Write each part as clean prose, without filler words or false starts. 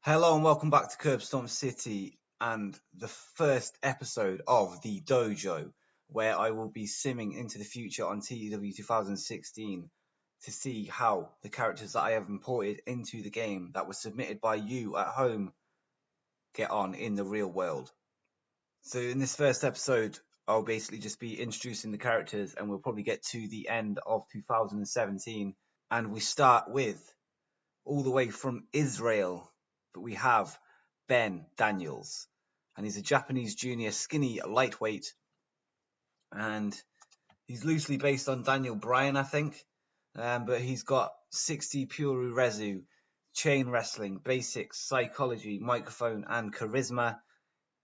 Hello and welcome back to Stomp City and the first episode of the Dojo, where I will be simming into the future on TEW 2016 to see how the characters that I have imported into the game that were submitted by you at home get on in the real world. So in this first episode, I'll basically just be introducing the characters and we'll probably get to the end of 2017. And we start with all the way from Israel, but we have Ben Daniels, and he's a Japanese junior, skinny, lightweight, and he's loosely based on Daniel Bryan, I think, but he's got 60 Puru Rezu, chain wrestling, basics, psychology, microphone, and charisma.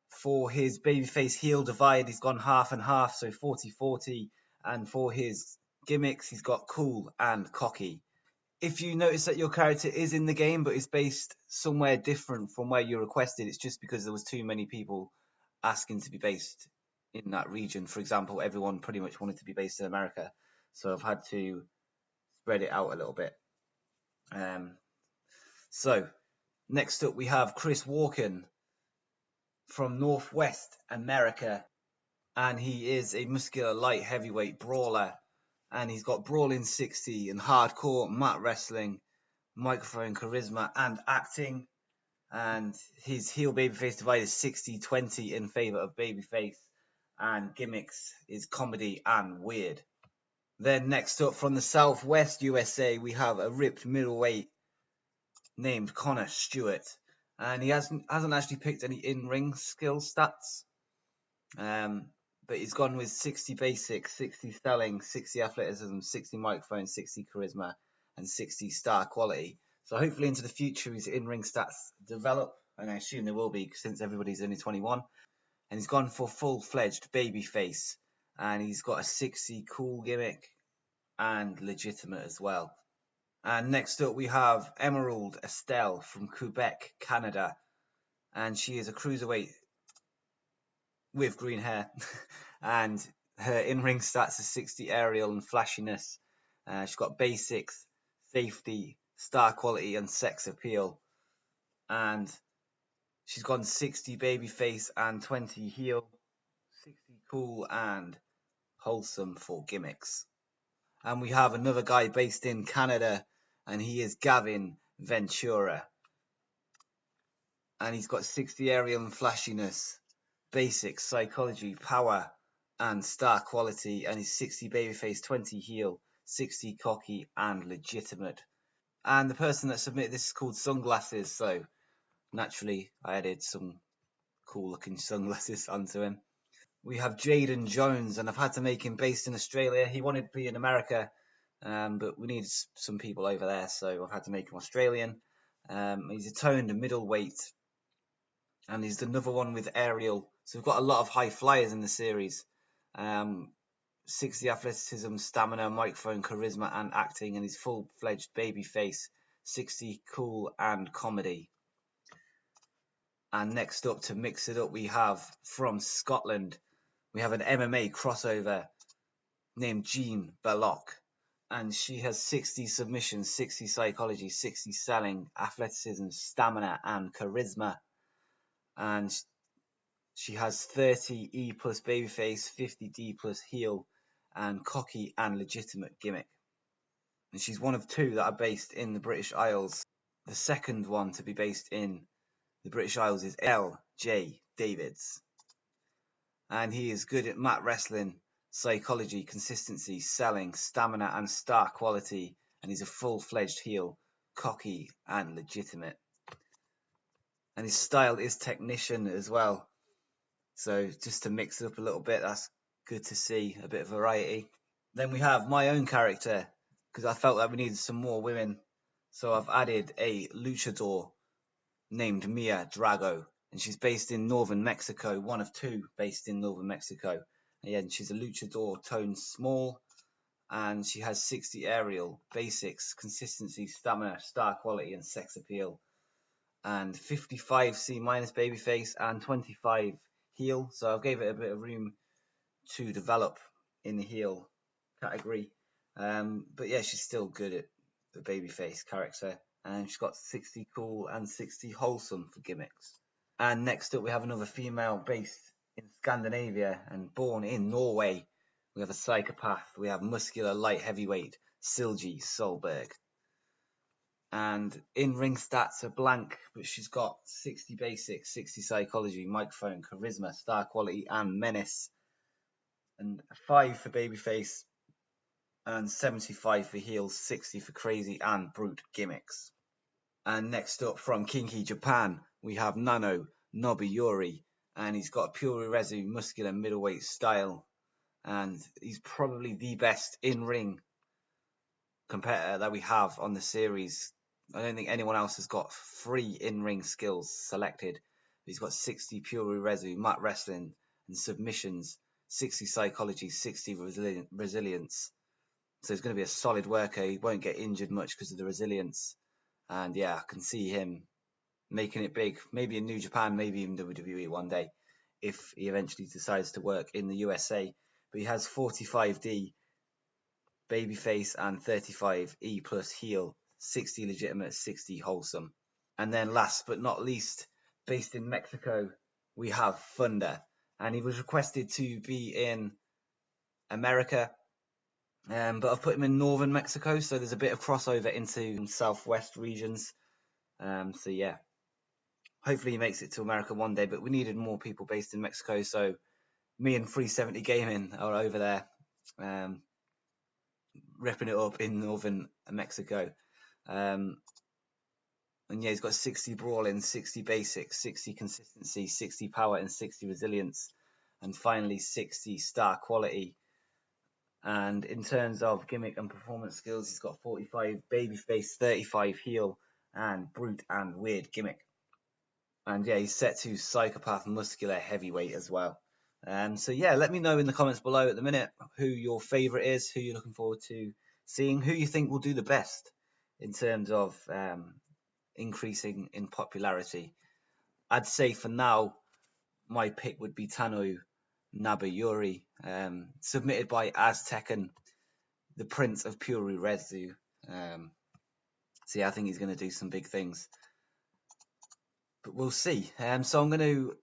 For his babyface heel divide, he's gone half and half, so 40-40, and for his gimmicks, he's got cool and cocky. If you notice that your character is in the game but is based somewhere different from where you requested, it's just because there was too many people asking to be based in that region. For example, everyone pretty much wanted to be based in America, so I've had to spread it out a little bit. So next up we have Chris Walken from Northwest America, and he is a muscular light heavyweight brawler, and he's got brawling 60 and hardcore mat wrestling, microphone, charisma, and acting. And his heel babyface divide is 60-20 in favor of babyface, and gimmicks is comedy and weird. Then next up from the Southwest USA, we have a ripped middleweight named Conor Stuart, and he hasn't actually picked any in-ring skill stats, but he's gone with 60 basic, 60 selling, 60 athleticism, 60 microphone, 60 charisma, and 60 star quality. So hopefully into the future his in-ring stats develop, and I assume they will be since everybody's only 21. And he's gone for full-fledged babyface, and he's got a 60 cool gimmick and legitimate as well. And next up we have Emerald Estelle from Quebec, Canada, and she is a cruiserweight with green hair, and her in-ring stats are 60 aerial and flashiness. She's got basics, safety, star quality, and sex appeal. And she's gone 60 babyface and 20 heel, 60 cool and wholesome for gimmicks. And we have another guy based in Canada, and he is Gavin Ventura. And he's got 60 aerial and flashiness, basics, psychology, power, and star quality, and he's 60 babyface, 20 heel, 60 cocky, and legitimate. And the person that submitted this is called Sunglasses, so naturally I added some cool looking sunglasses onto him. We have Jaden Jones, and I've had to make him based in Australia. He wanted to be in America, but we needed some people over there, so I've had to make him Australian. He's a toned middleweight, and he's another one with aerial. So we've got a lot of high flyers in the series. 60 athleticism, stamina, microphone, charisma, and acting, and he's full-fledged babyface. 60 cool and comedy. And next up, to mix it up, we have from Scotland, we have an MMA crossover named Jean Burlock, and she has 60 submissions, 60 psychology, 60 selling, athleticism, stamina, and charisma. And she has 30 E plus babyface, 50 D plus heel, and cocky and legitimate gimmick. And she's one of two that are based in the British Isles. The second one to be based in the British Isles is L.J. Davids. And he is good at mat wrestling, psychology, consistency, selling, stamina, and star quality. And he's a full-fledged heel, cocky and legitimate. And his style is technician as well. So just to mix it up a little bit, that's good to see, a bit of variety. Then we have my own character, because I felt that we needed some more women. So I've added a luchador named Mia Drago, and she's based in northern Mexico, one of two based in northern Mexico. And she's a luchador, toned small, and she has 60 aerial, basics, consistency, stamina, star quality, and sex appeal. And 55 C minus babyface and 25 heel. So I gave it a bit of room to develop in the heel category. But yeah, she's still good at the babyface character. and she's got 60 cool and 60 wholesome for gimmicks. And next up we have another female based in Scandinavia and born in Norway. We have a psychopath. We have muscular light heavyweight Silji Solberg. And in-ring stats are blank, but she's got 60 basic, 60 psychology, microphone, charisma, star quality, and menace. And 5 for babyface, and 75 for heels, 60 for crazy and brute gimmicks. And next up from Kinky Japan, we have Nano, Nobby Yuri, and he's got a pure resu muscular middleweight style, and he's probably the best in-ring competitor that we have on the series. I don't think anyone else has got 3 in-ring skills selected. He's got 60 pure resu, mat wrestling and submissions, 60 psychology, 60 resilience. So he's going to be a solid worker. He won't get injured much because of the resilience. And yeah, I can see him making it big. Maybe in New Japan, maybe even WWE one day, if he eventually decides to work in the USA. But he has 45D babyface and 35 E plus heel, 60 legitimate, 60 wholesome. And then last but not least, based in Mexico, we have Thunder. And he was requested to be in America, but I've put him in northern Mexico, so there's a bit of crossover into southwest regions. So yeah, hopefully he makes it to America one day, but we needed more people based in Mexico, so me and 370 Gaming are over there, ripping it up in northern Mexico. And yeah, he's got 60 brawling, 60 basics, 60 consistency, 60 power, and 60 resilience, and finally 60 star quality. And in terms of gimmick and performance skills, he's got 45 babyface, 35 heel, and brute and weird gimmick. And yeah, he's set to psychopath, muscular, heavyweight as well. So yeah, let me know in the comments below at the minute who your favorite is, who you're looking forward to seeing, who you think will do the best in terms of increasing in popularity. I'd say for now, my pick would be Tano Yuri, submitted by Aztecan, the Prince of Puri Rezu. So yeah, I think he's going to do some big things, but we'll see. So I'm going to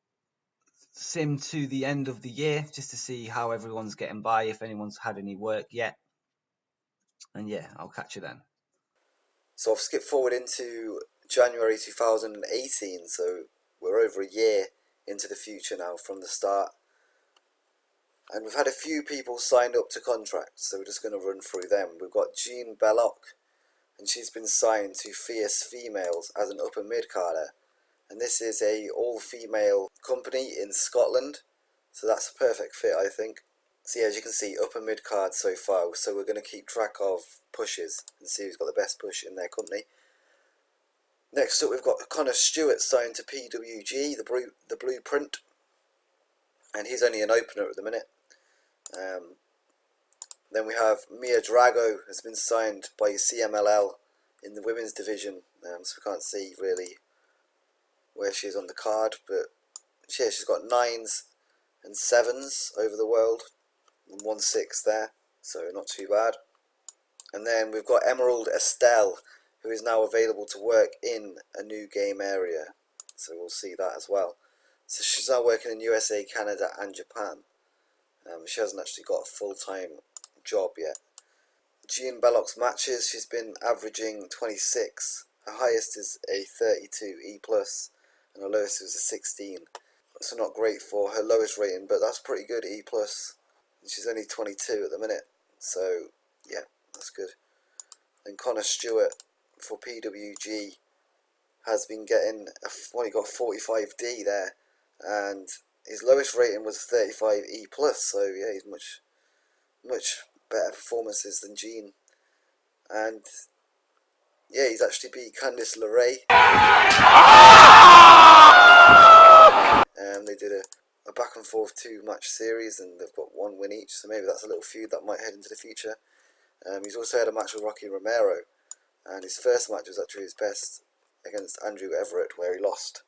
sim to the end of the year just to see how everyone's getting by, if anyone's had any work yet. And yeah, I'll catch you then. So I've skipped forward into January 2018, so we're over a year into the future now from the start. And we've had a few people signed up to contracts, so we're just going to run through them. We've got Jean Burlock, and she's been signed to Fierce Females as an upper mid-carder. And this is a all-female company in Scotland, so that's a perfect fit, I think. So yeah, as you can see, upper mid-card so far, so we're going to keep track of pushes and see who's got the best push in their company. Next up, we've got Conor Stuart signed to PWG, the Blueprint, and he's only an opener at the minute. Then we have Mia Drago has been signed by CMLL in the women's division, so we can't see really where she is on the card, but yeah, she's got 9s and 7s over the world, and 1/6 there, so not too bad. And then we've got Emerald Estelle, who is now available to work in a new game area, so we'll see that as well. So she's now working in USA, Canada and Japan. She hasn't actually got a full-time job yet. Jean Bellock's matches, she's been averaging 26. Her highest is a 32 E+, and her lowest was a 16. So not great for her lowest rating, but that's pretty good, E+. And she's only 22 at the minute, so yeah, that's good. And Conor Stuart for PWG has been getting, well, he got 45D there, and his lowest rating was 35 E+, so yeah, he's much better performances than Jean. And yeah, he's actually beat Candice LeRae. They did a back and forth 2-match series, and they've got 1 win each, so maybe that's a little feud that might head into the future. He's also had a match with Rocky Romero, and his first match was actually his best against Andrew Everett, where he lost.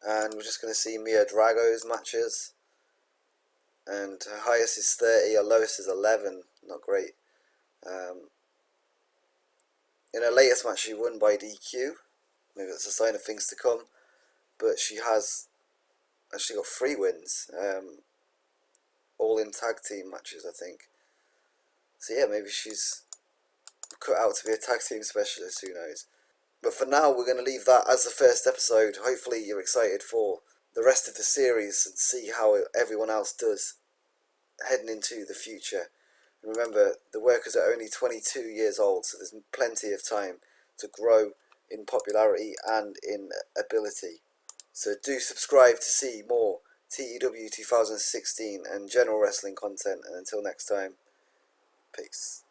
And we're just going to see Mia Drago's matches, and her highest is 30, her lowest is 11, not great. In her latest match, she won by DQ. Maybe that's a sign of things to come. But she has actually got 3 wins, all in tag team matches, I think. So yeah, maybe she's cut out to be a tag team specialist, who knows. But for now, we're going to leave that as the first episode. Hopefully you're excited for the rest of the series and see how everyone else does heading into the future. And remember, the workers are only 22 years old, so there's plenty of time to grow in popularity and in ability. So do subscribe to see more TEW 2016 and general wrestling content. And until next time, peace.